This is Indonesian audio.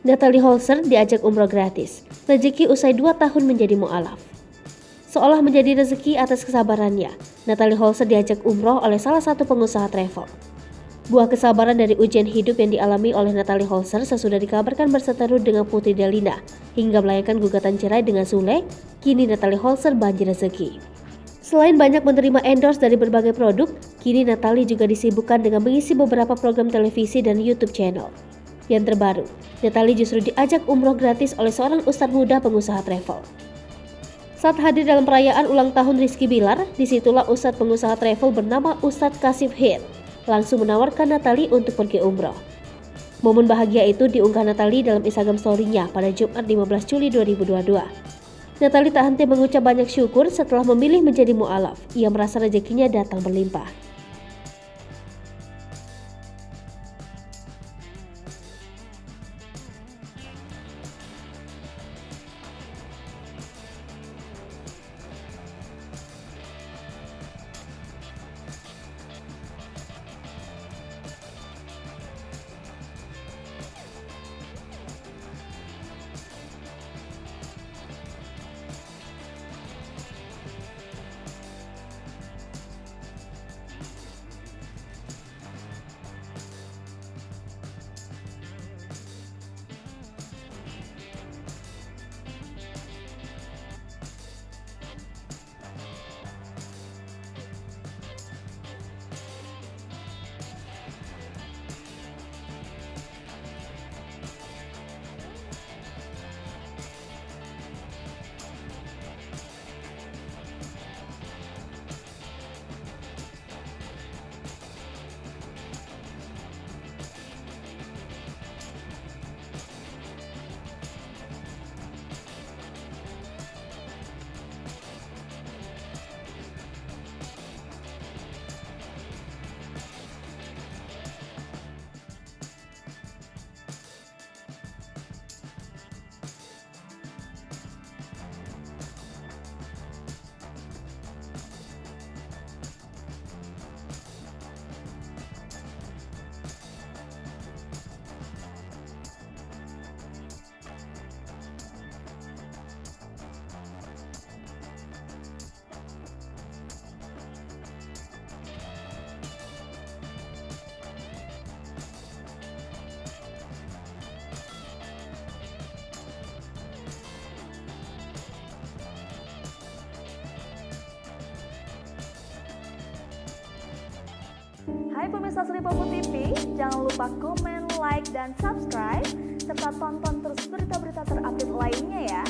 Natalie Holzer diajak umroh gratis. Rezeki usai 2 tahun menjadi mu'alaf. Seolah menjadi rezeki atas kesabarannya, Natalie Holzer diajak umroh oleh salah satu pengusaha travel. Buah kesabaran dari ujian hidup yang dialami oleh Natalie Holzer sesudah dikabarkan berseteru dengan Putri Delina hingga melayangkan gugatan cerai dengan Sule, kini Natalie Holzer banjir rezeki. Selain banyak menerima endorse dari berbagai produk, kini Natalie juga disibukkan dengan mengisi beberapa program televisi dan YouTube channel. Yang terbaru, Natalie justru diajak umroh gratis oleh seorang ustadz muda pengusaha travel. Saat hadir dalam perayaan ulang tahun Rizky Bilar, disitulah ustadz pengusaha travel bernama Ustadz Kasif Hid langsung menawarkan Natalie untuk pergi umroh. Momen bahagia itu diunggah Natalie dalam Instagram story-nya pada Jumat 15 Juli 2022. Natalie tak henti mengucap banyak syukur setelah memilih menjadi mu'alaf. Ia merasa rezekinya datang berlimpah. Hai pemirsa Sri Popo TV, jangan lupa komen, like, dan subscribe, serta tonton terus berita-berita terupdate lainnya ya.